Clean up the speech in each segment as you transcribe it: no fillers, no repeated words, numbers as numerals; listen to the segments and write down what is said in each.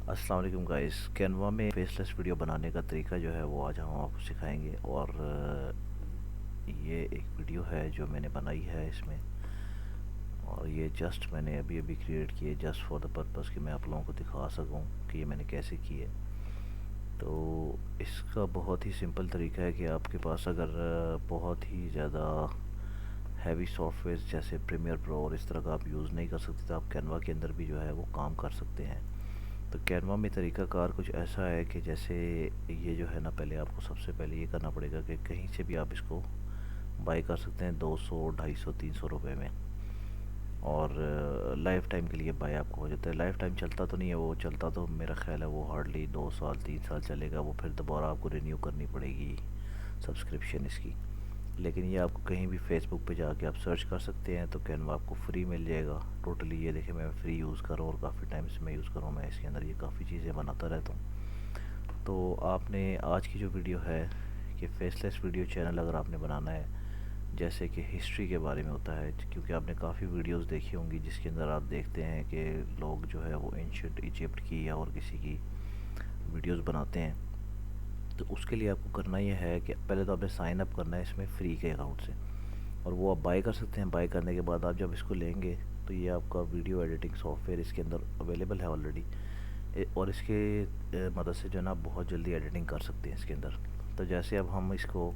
अस्सलाम वालेकुम guys. Canva में फेसलेस वीडियो बनाने का तरीका जो है वो आज हम आपको सिखाएंगे। और ये एक वीडियो है जो मैंने बनाई है इसमें, और ये जस्ट मैंने अभी अभी क्रिएट की है जस्ट फॉर द पर्पज़ कि मैं आप लोगों को दिखा सकूं कि ये मैंने कैसे की है। तो इसका बहुत ही सिंपल तरीका है कि आपके पास अगर बहुत ही ज़्यादा हैवी सॉफ्टवेयर जैसे प्रीमियर प्रो और इस तरह का आप यूज़ नहीं कर सकते, तो आप कैनवा के अंदर भी जो है वो काम कर सकते हैं। तो कैनवा में तरीक़ाकार कुछ ऐसा है कि जैसे ये जो है ना, पहले आपको सबसे पहले ये करना पड़ेगा कि कहीं से भी आप इसको बाई कर सकते हैं 200, 250, 300 रुपये में। और लाइफ टाइम के लिए बाई आपको हो जाता है। लाइफ टाइम चलता तो नहीं है, वो चलता तो मेरा ख्याल है वो हार्डली 2 साल 3 साल चलेगा। वो फिर दोबारा आपको रिन्यू करनी पड़ेगी सब्सक्रिप्शन इसकी। लेकिन ये आपको कहीं भी फेसबुक पे जाके आप सर्च कर सकते हैं, तो कैनवा आपको फ्री मिल जाएगा टोटली। ये देखें, मैं फ्री यूज़ कर रहा हूँ और काफ़ी टाइम से मैं यूज़ कर रहा हूँ। मैं इसके अंदर ये काफ़ी चीज़ें बनाता रहता हूँ। तो आपने आज की जो वीडियो है कि फेसलेस वीडियो चैनल अगर आपने बनाना है, जैसे कि हिस्ट्री के बारे में होता है, क्योंकि आपने काफ़ी वीडियोस देखी होंगी जिसके अंदर आप देखते हैं कि लोग जो है वो एंशिएंट इजिप्ट की या और किसी की वीडियोस बनाते हैं। तो उसके लिए आपको करना ये है कि पहले तो आपने साइन अप करना है इसमें फ्री के अकाउंट से, और वो आप बाय कर सकते हैं। बाय करने के बाद आप जब इसको लेंगे तो ये आपका वीडियो एडिटिंग सॉफ्टवेयर इसके अंदर अवेलेबल है ऑलरेडी, और इसके मदद से जो है ना आप बहुत जल्दी एडिटिंग कर सकते हैं इसके अंदर। तो जैसे अब हम इसको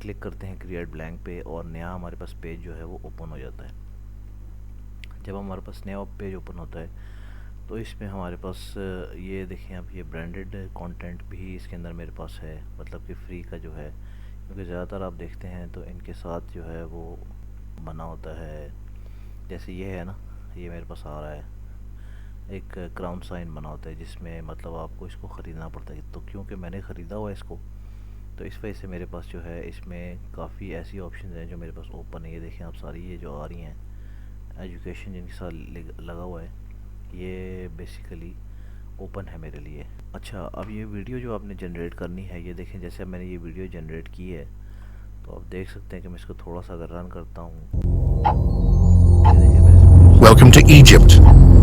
क्लिक करते हैं क्रिएट ब्लैंक पे, और नया हमारे पास पेज जो है वो ओपन हो जाता है। जब हमारे पास नया पेज ओपन होता है तो इसमें हमारे पास ये देखें, अब ये ब्रांडेड कंटेंट भी इसके अंदर मेरे पास है, मतलब कि फ्री का जो है। क्योंकि ज़्यादातर आप देखते हैं तो इनके साथ जो है वो बना होता है, जैसे ये है ना, ये मेरे पास आ रहा है एक क्राउन साइन बना होता है, जिसमें मतलब आपको इसको ख़रीदना पड़ता है। तो क्योंकि मैंने ख़रीदा हुआ है इसको, तो इस वजह से मेरे पास जो है इसमें काफ़ी ऐसी ऑप्शन हैं जो मेरे पास ओपन है। ये देखें आप, सारी ये जो आ रही हैं एजुकेशन जिनके साथ लगा हुआ है, ये बेसिकली ओपन है मेरे लिए। अच्छा, अब ये वीडियो जो आपने जनरेट करनी है, ये देखें जैसे अब मैंने ये वीडियो जनरेट की है, तो आप देख सकते हैं कि मैं इसको थोड़ा सा अगर रन करता हूँ, ये देखिए मैंने इसमें Welcome to Egypt,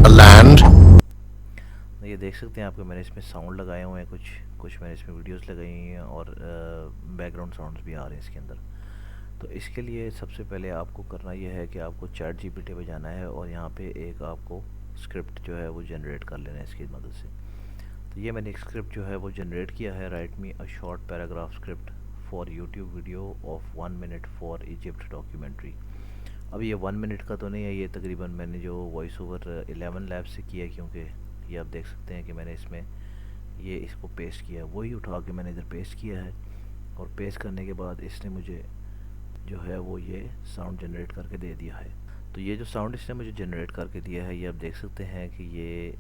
a land. ये देख सकते हैं आपको मैंने इसमें साउंड लगाए हुए हैं, कुछ कुछ मैंने इसमें वीडियोस लगाई हैं, और बैकग्राउंड साउंड्स भी आ रहे हैं इसके अंदर। तो इसके लिए सबसे पहले आपको करना यह है कि आपको चैट जीपीटी पे जाना है, और यहाँ पे एक आपको स्क्रिप्ट जो है वो जनरेट कर लेना है इसकी मदद से। तो ये मैंने एक स्क्रिप्ट जो है वो जनरेट किया है, right me a short paragraph script for YouTube video of 1 minute for Egypt documentary. अब ये 1 मिनट का तो नहीं है, ये तकरीबन मैंने जो वॉइस ओवर 11 लैब से किया है, क्योंकि ये आप देख सकते हैं कि मैंने इसमें ये इसको पेस्ट किया है, वही उठा के मैंने इधर पेस्ट किया है। और पेस्ट करने के बाद इसने मुझे जो है वो ये साउंड जनरेट करके दे दिया है। तो ये जो साउंड इसने मुझे जनरेट करके दिया है, ये आप देख सकते हैं कि ये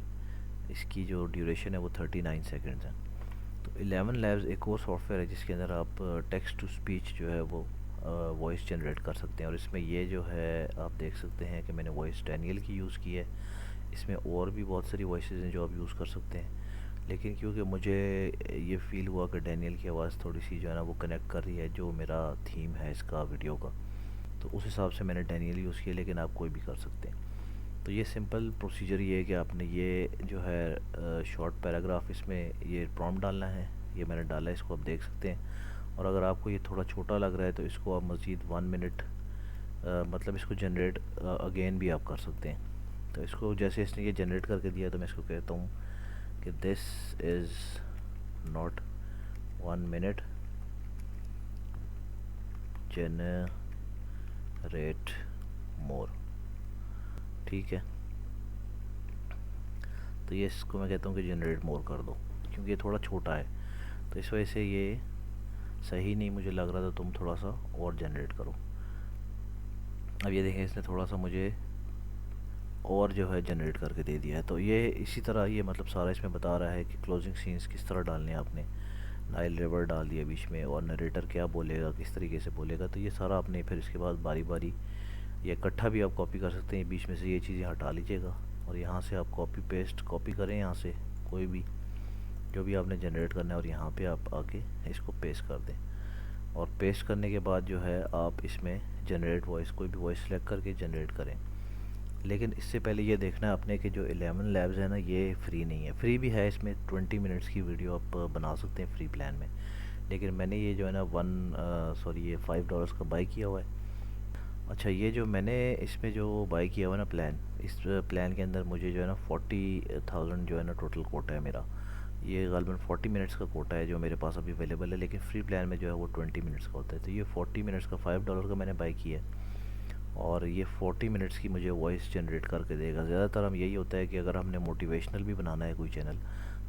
इसकी जो ड्यूरेशन है वो 39 सेकंड्स है। तो 11 लैब्स एक और सॉफ्टवेयर है जिसके अंदर आप टेक्स्ट टू स्पीच जो है वो वॉइस जनरेट कर सकते हैं। और इसमें ये जो है आप देख सकते हैं कि मैंने वॉइस डैनियल की यूज़ की है। इसमें और भी बहुत सारी वॉइसेस हैं जो आप यूज़ कर सकते हैं, लेकिन क्योंकि मुझे ये फ़ील हुआ कि डैनियल की आवाज़ थोड़ी सी जो है ना वो कनेक्ट कर रही है जो मेरा थीम है इसका वीडियो का, तो उस हिसाब से मैंने डैनियल यूज़ किया। लेकिन आप कोई भी कर सकते हैं। तो ये सिंपल प्रोसीजर ये है कि आपने ये जो है शॉर्ट पैराग्राफ इसमें ये प्रॉम्प्ट डालना है। ये मैंने डाला है, इसको आप देख सकते हैं। और अगर आपको ये थोड़ा छोटा लग रहा है तो इसको आप मज़ीद 1 मिनट मतलब इसको जनरेट अगेन भी आप कर सकते हैं। तो इसको जैसे इसने ये जनरेट करके दिया, तो मैं इसको कहता हूँ कि this is not 1 minute, generate more. ठीक है, तो ये इसको मैं कहता हूँ कि जनरेट मोर कर दो, क्योंकि ये थोड़ा छोटा है। तो इस वजह से ये सही नहीं मुझे लग रहा था, तुम थोड़ा सा और जनरेट करो। अब ये देखें, इसने थोड़ा सा मुझे और जो है जनरेट करके दे दिया है। तो ये इसी तरह ये मतलब सारा इसमें बता रहा है कि क्लोजिंग सीन्स किस तरह डालने हैं आपने। नाइल रिवर डाल दिया बीच में, और नरेटर क्या बोलेगा, किस तरीके से बोलेगा, तो ये सारा आपने फिर इसके बाद बारी बारी ये इकट्ठा भी आप कॉपी कर सकते हैं। बीच में से ये चीज़ें हटा लीजिएगा, और यहाँ से आप कॉपी पेस्ट कॉपी करें, यहाँ से कोई भी जो भी आपने जनरेट करना है, और यहाँ पे आप आके इसको पेस्ट कर दें। और पेस्ट करने के बाद जो है आप इसमें जनरेट वॉइस, कोई भी वॉइस सेलेक्ट करके जनरेट करें। लेकिन इससे पहले ये देखना है आपने कि जो 11 लैब्स है ना, ये फ्री नहीं है। फ्री भी है, इसमें 20 मिनट्स की वीडियो आप बना सकते हैं फ्री प्लान में। लेकिन मैंने ये जो है ना ये $5 का बाई किया हुआ है। अच्छा, ये जो मैंने इसमें जो बाई किया हुआ है ना प्लान, इस प्लान के अंदर मुझे जो है ना 40,000 जो है ना टोटल कोटा है मेरा। ये गालबन 40 मिनट्स का कोटा है जो मेरे पास अभी अवेलेबल है, लेकिन फ्री प्लान में जो है वो 20 मिनट्स का होता है। तो ये 40 मिनट्स का $5 का मैंने बाई किया है, और ये 40 मिनट्स की मुझे वॉइस जनरेट करके देगा। ज़्यादातर हम यही होता है कि अगर हमने मोटिवेशनल भी बनाना है कोई चैनल,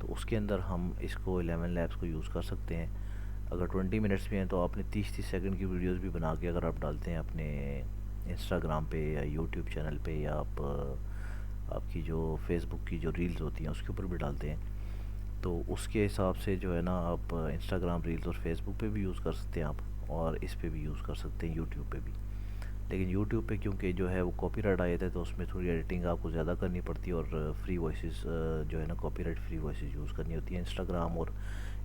तो उसके अंदर हम इसको 11 लैब्स को यूज़ कर सकते हैं। अगर 20 मिनट्स भी हैं तो आपने 30-30 सेकंड की वीडियोस भी बना के अगर आप डालते हैं अपने इंस्टाग्राम पे या यूट्यूब चैनल पे, या आप आपकी जो फेसबुक की जो रील्स होती हैं उसके ऊपर भी डालते हैं, तो उसके हिसाब से जो है ना आप इंस्टाग्राम रील्स और फेसबुक पे भी यूज़ कर सकते हैं आप, और इस पे भी यूज़ कर सकते हैं यूट्यूब पे भी। लेकिन यूट्यूब पे क्योंकि जो है वो कॉपीराइट आए थे, तो उसमें थोड़ी एडिटिंग आपको ज़्यादा करनी पड़ती है, और फ्री वॉइसेस जो है ना कॉपीराइट फ्री वॉइसेस यूज़ करनी होती है। इंस्टाग्राम और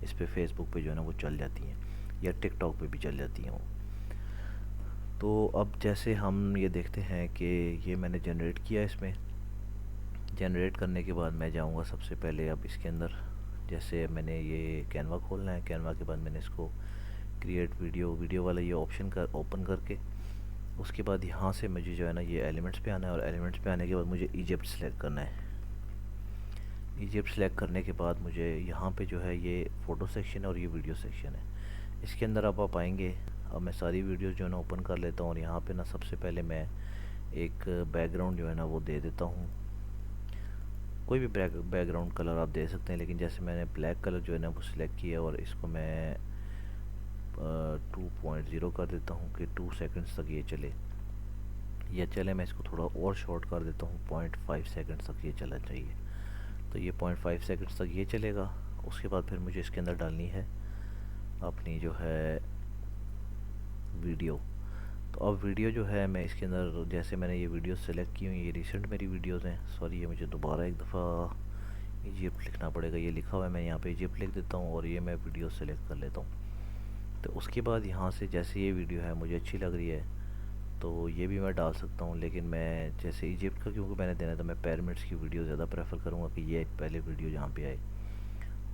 इस पे फेसबुक पे जो है ना वो चल जाती हैं, या टिकटॉक पे भी चल जाती हैं वो। तो अब जैसे हम ये देखते हैं कि ये मैंने जनरेट किया, इसमें जनरेट करने के बाद मैं जाऊंगा सबसे पहले अब इसके अंदर। जैसे मैंने ये कैनवा खोलना है, कैनवा के बाद मैंने इसको क्रिएट वीडियो वाला ये ऑप्शन कर ओपन करके, उसके बाद यहाँ से मुझे जो है ना ये एलिमेंट्स पे आना है, और एलिमेंट्स पे आने के बाद मुझे इजिप्ट सेलेक्ट करना है। इजिप्ट सेलेक्ट करने के बाद मुझे यहाँ पे जो है ये फ़ोटो सेक्शन है और ये वीडियो सेक्शन है। इसके अंदर अब आप आएंगे। अब मैं सारी वीडियोस जो है ना ओपन कर लेता हूँ, और यहाँ पे ना सबसे पहले मैं एक बैकग्राउंड जो है ना वो दे देता हूँ। कोई भी बैकग्राउंड कलर आप दे सकते हैं, लेकिन जैसे मैंने ब्लैक कलर जो है ना वो सिलेक्ट किया, और इसको मैं 2.0 कर देता हूँ कि 2 सेकंड्स तक ये चले। या चले, मैं इसको थोड़ा और शॉर्ट कर देता हूँ, 0.5 सेकंड्स तक ये चलना चाहिए। तो ये 0.5 सेकंड्स तक ये चलेगा। उसके बाद फिर मुझे इसके अंदर डालनी है अपनी जो है वीडियो। तो अब वीडियो जो है मैं इसके अंदर, जैसे मैंने ये वीडियो सेलेक्ट की हुई, ये रिसेंट मेरी वीडियोस हैं। सॉरी, ये मुझे दोबारा एक दफ़ा इजिप्ट लिखना पड़ेगा। ये लिखा हुआ है, मैं यहाँ पे इजिप्ट लिख देता हूँ, और ये मैं वीडियो सेलेक्ट कर लेता हूँ। तो उसके बाद यहाँ से जैसे ये वीडियो है मुझे अच्छी लग रही है, तो ये भी मैं डाल सकता हूँ। लेकिन मैं जैसे इजिप्ट का क्योंकि मैंने देना था, मैं पिरामिड्स की वीडियो ज़्यादा प्रेफर करूँगा कि ये पहले वीडियो यहाँ पे आए,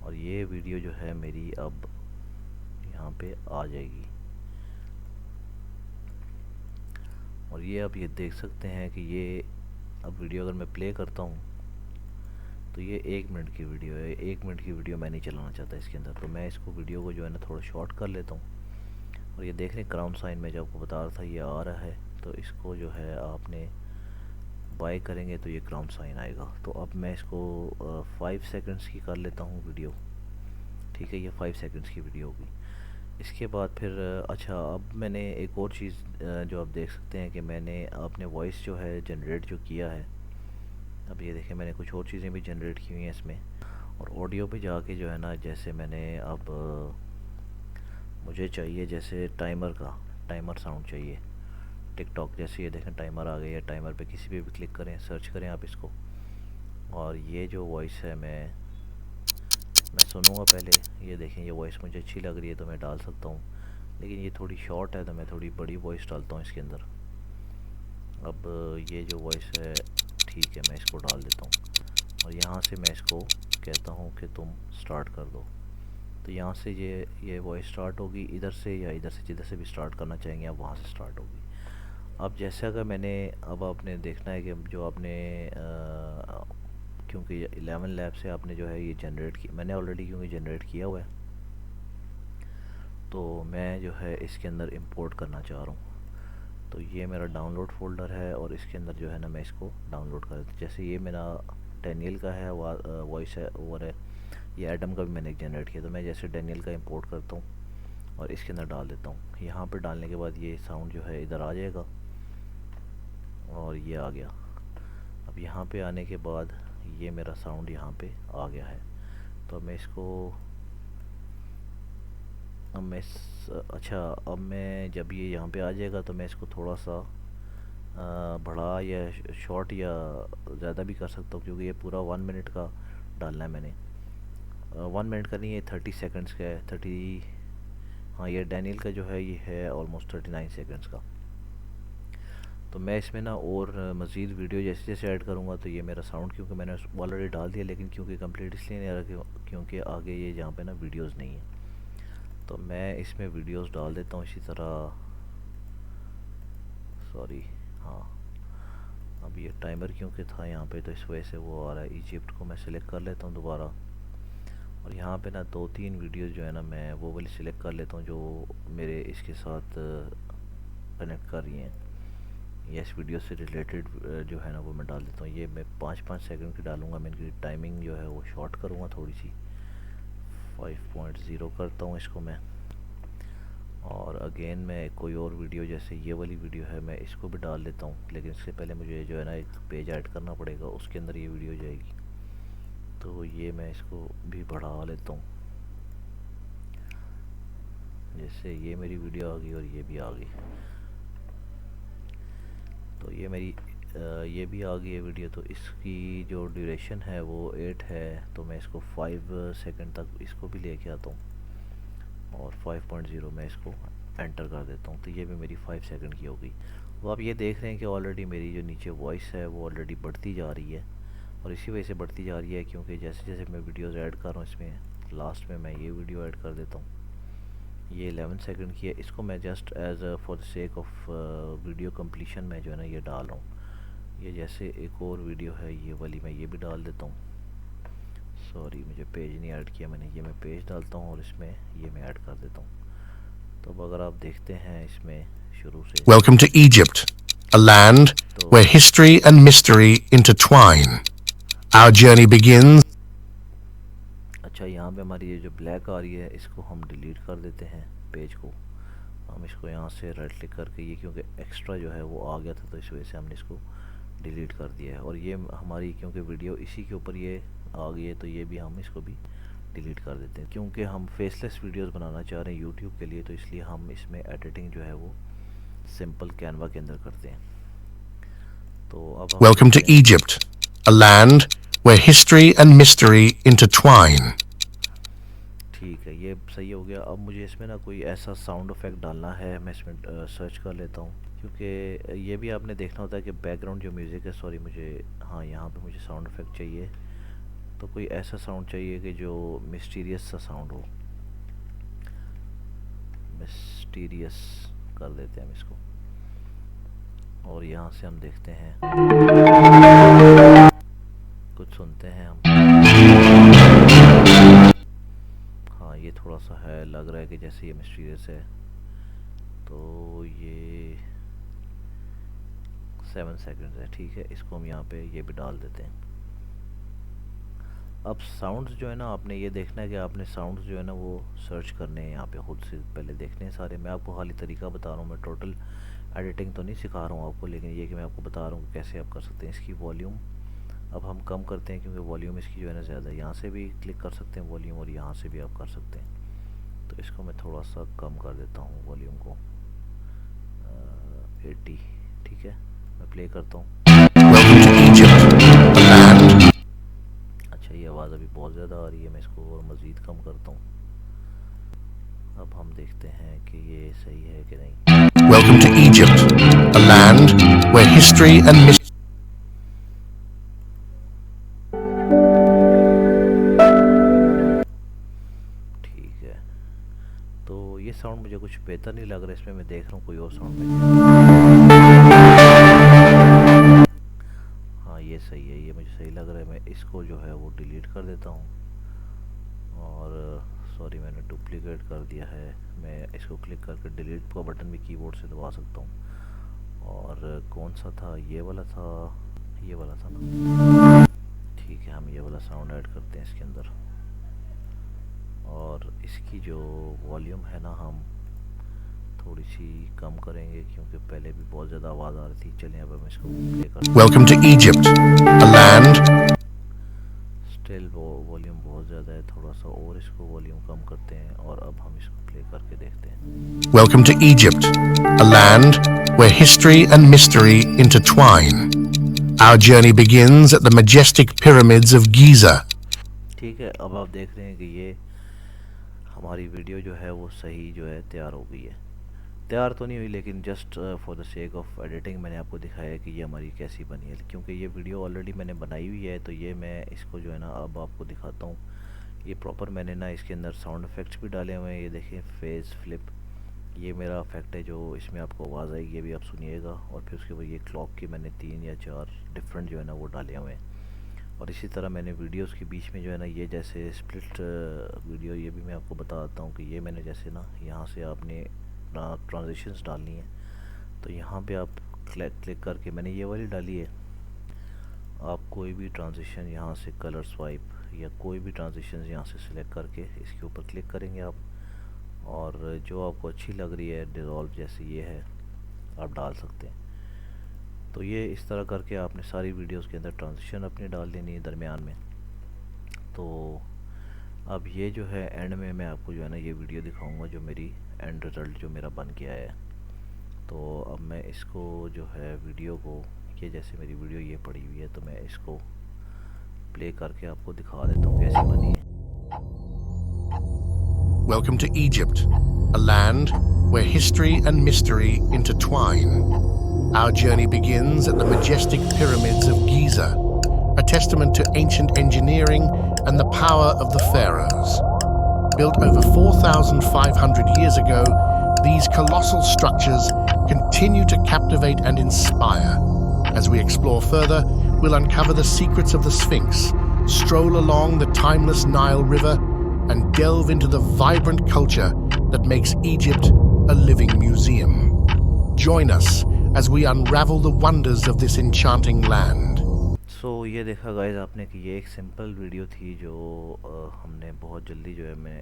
और ये वीडियो जो है मेरी अब यहाँ पे आ जाएगी। और ये अब ये देख सकते हैं कि ये अब वीडियो अगर मैं प्ले करता हूँ तो ये 1 मिनट की वीडियो है। 1 मिनट की वीडियो मैं नहीं चलाना चाहता इसके अंदर, तो मैं इसको वीडियो को जो है ना थोड़ा शॉर्ट कर लेता हूँ। और ये देख रहे हैं क्राउन साइन में जो आपको बता रहा था ये आ रहा है, तो इसको जो है आपने बाय करेंगे तो ये क्राउन साइन आएगा। तो अब मैं इसको 5 सेकंड्स की कर लेता हूँ वीडियो। ठीक है, ये 5 सेकंड्स की वीडियो होगी। इसके बाद फिर अच्छा, अब मैंने एक और चीज़ जो आप देख सकते हैं कि मैंने अपने वॉइस जो है जनरेट जो किया है। अब ये देखें, मैंने कुछ और चीज़ें भी जनरेट की हुई हैं इसमें। और ऑडियो पे जाके जो है ना, जैसे मैंने अब मुझे चाहिए जैसे टाइमर साउंड चाहिए टिकटॉक। जैसे ये देखें टाइमर आ गई है, टाइमर पे किसी पे भी क्लिक करें, सर्च करें आप इसको, और ये जो वॉइस है मैं सुनूंगा पहले। ये देखें, ये वॉइस मुझे अच्छी लग रही है तो मैं डाल सकता हूँ, लेकिन ये थोड़ी शॉर्ट है तो मैं थोड़ी बड़ी वॉइस डालता हूँ इसके अंदर। अब ये जो वॉइस है ठीक है, मैं इसको डाल देता हूँ, और यहाँ से मैं इसको कहता हूँ कि तुम स्टार्ट कर दो। तो यहाँ से ये वॉइस स्टार्ट होगी इधर से, या इधर से, जिधर से भी स्टार्ट करना चाहेंगे आप वहाँ से स्टार्ट होगी। अब जैसे अगर अब आपने देखना है कि जो आपने क्योंकि 11 लैब से आपने जो है ये जनरेट की, मैंने ऑलरेडी क्योंकि जनरेट किया हुआ है, तो मैं जो है इसके अंदर इंपोर्ट करना चाह रहा हूँ। तो ये मेरा डाउनलोड फोल्डर है, और इसके अंदर जो है ना मैं इसको डाउनलोड कर, जैसे ये मेरा डैनियल का है वॉइस है ओवर है, ये एडम का भी मैंने जनरेट किया। तो मैं जैसे डैनियल का इंपोर्ट करता हूँ और इसके अंदर डाल देता हूँ। यहाँ पर डालने के बाद ये साउंड जो है इधर आ जाएगा, और ये आ गया। अब यहाँ पे आने के बाद ये मेरा साउंड यहाँ पे आ गया है। तो मैं इसको अच्छा, अब मैं जब ये यहाँ पे आ जाएगा तो मैं इसको थोड़ा सा बड़ा या शॉर्ट या ज़्यादा भी कर सकता हूँ, क्योंकि ये पूरा 1 मिनट का डालना है मैंने। 1 मिनट का नहीं, ये 30 सेकंड्स का है। 30, हाँ, ये डैनियल का जो है ये है ऑलमोस्ट 39 सेकंड्स का। तो मैं इसमें ना और मज़ीद वीडियो जैसे जैसे ऐड करूँगा तो ये मेरा साउंड, क्योंकि मैंने ऑलरेडी डाल दिया, लेकिन क्योंकि कंप्लीट इसलिए नहीं आ रहा क्योंकि आगे ये जहाँ पे ना वीडियोस नहीं है, तो मैं इसमें वीडियोस डाल देता हूँ इसी तरह। सॉरी, हाँ, अब ये टाइमर क्योंकि था यहाँ पे तो इस वजह से वो आ रहा है। इजिप्ट को मैं सिलेक्ट कर लेता हूँ दोबारा, और यहाँ पे ना 2-3 वीडियोस जो है ना मैं वो वाली सिलेक्ट कर लेता हूँ जो मेरे इसके साथ कनेक्ट कर रही हैं, या इस वीडियो से रिलेटेड जो है ना वो मैं डाल देता हूँ। ये मैं 5-5 सेकंड की डालूँगा, मैं इनकी टाइमिंग जो है वो शॉर्ट करूँगा थोड़ी सी, 5.0 करता हूँ इसको मैं। और अगेन मैं कोई और वीडियो जैसे ये वाली वीडियो है मैं इसको भी डाल देता हूँ, लेकिन इससे पहले मुझे जो है ना एक पेज ऐड करना पड़ेगा, उसके अंदर ये वीडियो जाएगी। तो ये मैं इसको भी बढ़ा लेता हूँ, जैसे ये मेरी वीडियो आ गई और ये भी आ गई। तो ये मेरी ये भी आ गई है वीडियो। तो इसकी जो ड्यूरेशन है वो 8 है, तो मैं इसको 5 सेकंड तक इसको भी लेके आता हूँ, और 5.0 मैं इसको एंटर कर देता हूँ। तो ये भी मेरी 5 सेकंड की हो गई। वो आप ये देख रहे हैं कि ऑलरेडी मेरी जो नीचे वॉइस है वो ऑलरेडी बढ़ती जा रही है, और इसी वजह से बढ़ती जा रही है क्योंकि जैसे जैसे मैं वीडियोज़ ऐड कर रहा हूँ इसमें लास्ट में मैं ये वीडियो ऐड कर देता हूँ। ये 11 सेकंड की है, इसको मैं just as for the sake of video completion में जो है ना ये डाल रहा हूँ। ये जैसे एक और वीडियो है ये वाली, मैं ये भी डाल देता हूँ। सॉरी, मुझे पेज नहीं ऐड किया मैंने, ये मैं पेज डालता हूँ और इसमें ये मैं ऐड कर देता हूँ। तो अब अगर आप देखते हैं इसमें शुरू से, Welcome to Egypt, a land where history and mystery intertwine. Our journey begins. अच्छा, यहाँ पे हमारी ये जो ब्लैक आ रही है इसको हम डिलीट कर देते हैं पेज को। हम इसको यहाँ से राइट क्लिक करके, ये क्योंकि एक्स्ट्रा जो है वो आ गया था तो इस वजह से हमने इसको डिलीट कर दिया है। और ये हमारी क्योंकि वीडियो इसी के ऊपर ये आ गई है तो ये भी हम इसको भी डिलीट कर देते हैं, क्योंकि हम फेसलेस वीडियोस बनाना चाह रहे हैं यूट्यूब के लिए, तो इसलिए हम इसमें एडिटिंग जो है वो सिंपल कैनवा के अंदर करते हैं। तो अब हम Welcome to Egypt, a land where history and mystery intertwine. ठीक है, ये सही हो गया। अब मुझे इसमें ना कोई ऐसा साउंड इफेक्ट डालना है, मैं इसमें सर्च कर लेता हूँ, क्योंकि ये भी आपने देखना होता है कि बैकग्राउंड जो म्यूज़िक है, सॉरी मुझे, हाँ यहाँ पे मुझे साउंड इफेक्ट चाहिए। तो कोई ऐसा साउंड चाहिए कि जो मिस्टीरियस सा साउंड हो, मिस्टीरियस कर देते हैं हम इसको, और यहाँ से हम देखते हैं, कुछ सुनते हैं हम। हाँ, ये थोड़ा सा है, लग रहा है कि जैसे ये मिस्टीरियस है। तो ये 7 सेकंड्स है, ठीक है, इसको हम यहाँ पे ये भी डाल देते हैं। अब साउंड्स जो है ना आपने ये देखना है कि आपने साउंड्स जो है ना वो सर्च करने हैं, यहाँ पे खुद से पहले देखने हैं सारे। मैं आपको खाली तरीका बता रहा हूँ, मैं टोटल एडिटिंग तो नहीं सिखा रहा हूँ आपको, लेकिन ये कि मैं आपको बता रहा हूँ कि कैसे आप कर सकते हैं। इसकी वॉल्यूम अब हम कम करते हैं क्योंकि वॉल्यूम इसकी जो है ना ज़्यादा है। यहाँ से भी क्लिक कर सकते हैं वॉल्यूम, और यहाँ से भी आप कर सकते हैं। तो इसको मैं थोड़ा सा कम कर देता हूँ वॉल्यूम को, 80, ठीक है। मैं प्ले करता हूँ। Welcome to Egypt, a land. अच्छा, ये आवाज़ अभी बहुत ज़्यादा आ रही है, मैं इसको और मज़ीद कम करता हूँ। अब हम देखते हैं कि ये सही है कि नहीं। Welcome to Egypt, a land where history and mystery. ठीक है, तो ये साउंड मुझे कुछ बेहतर नहीं लग रहा है इसमें, मैं देख रहा हूँ कोई और साउंड में। हाँ, ये सही है, ये मुझे सही लग रहा है। मैं इसको जो है वो डिलीट कर देता हूँ, और सॉरी मैंने डुप्लीकेट कर दिया है। मैं इसको क्लिक करके डिलीट का बटन भी कीबोर्ड से दबा सकता हूँ। और कौन सा था, ये वाला था, ये वाला था ना, ठीक है, हम ये वाला साउंड ऐड करते हैं इसके अंदर। और इसकी जो वॉल्यूम है ना हम थोड़ी सी कम करेंगे क्योंकि पहले भी बहुत ज़्यादा आवाज़ आ रही थी। चलिए अब हम इसको प्ले करते हैं। Welcome to Egypt, a land. Still वो वॉल्यूम बहुत ज़्यादा है, थोड़ा सा और इसको वॉल्यूम कम करते हैं, और अब हम इसको प्ले करके देखते हैं। Welcome to Egypt, a land where history and mystery intertwine. Our journey begins at the majestic pyramids of Giza. ठीक है, अब आप देख रहे हैं कि ये हमारी वीडियो जो है वो सही जो है तैयार हो गई है। तैयार तो नहीं हुई, लेकिन just for the sake of editing मैंने आपको दिखाया कि ये हमारी कैसी बनी है, क्योंकि ये वीडियो ऑलरेडी मैंने बनाई हुई है। तो ये मैं इसको जो है ना अब आपको दिखाता हूँ। ये प्रॉपर मैंने ना इसके अंदर साउंड इफ़ेक्ट्स भी डाले हुए हैं। ये देखिए फेस फ्लिप, ये मेरा इफेक्ट है जो इसमें आपको आवाज़ आएगी, ये भी आप सुनिएगा। और फिर उसके बाद ये क्लॉक की मैंने 3 या 4 डिफरेंट जो है ना वो डाले हुए हैं। और इसी तरह मैंने वीडियोस के बीच में जो है ना ये जैसे स्प्लिट वीडियो, ये भी मैं आपको बताता हूँ कि ये मैंने जैसे ना यहाँ से आपने ट्रांजिशंस डालनी है। तो यहाँ पे आप क्लिक करके मैंने ये वाली डाली है। आप कोई भी ट्रांजिशन यहाँ से कलर स्वाइप या कोई भी ट्रांजिशन यहाँ से सिलेक्ट करके इसके ऊपर क्लिक करेंगे आप, और जो आपको अच्छी लग रही है डिज़ोल्व जैसे ये है आप डाल सकते हैं। तो ये इस तरह करके आपने सारी वीडियोस के अंदर ट्रांजिशन अपनी डाल देनी है दरमियान में। तो अब ये जो है एंड में मैं आपको जो है ना ये वीडियो दिखाऊंगा जो मेरी एंड रिज़ल्ट जो मेरा बन के आया है। तो अब मैं इसको जो है वीडियो को, ये जैसे मेरी वीडियो ये पड़ी हुई है, तो मैं इसको प्ले करके आपको दिखा देता हूँ कैसी बनी है। Welcome to Egypt, a land where history and mystery intertwine. Our journey begins at the majestic pyramids of Giza, a testament to ancient engineering and the power of the pharaohs. Built over 4,500 years ago, these colossal structures continue to captivate and inspire. As we explore further, we'll uncover the secrets of the Sphinx, stroll along the timeless Nile River, and delve into the vibrant culture that makes Egypt a living museum. Join us as we unravel the wonders of this enchanting land. सो ये देखा guys आपने कि ये एक simple video थी जो हमने बहुत जल्दी जो है मैं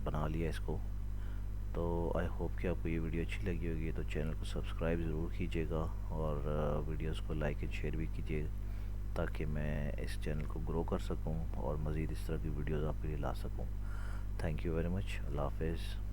बना लिया इसको। तो आई होप कि आपको ये वीडियो अच्छी लगी होगी। तो चैनल को सब्सक्राइब ज़रूर कीजिएगा और वीडियोस को लाइक एंड शेयर भी कीजिए, ताकि मैं इस चैनल को ग्रो कर सकूं और मज़ीद इस तरह की वीडियोस आपके लिए ला सकूं। Thank you very much. अल्लाह हाफ़िज़।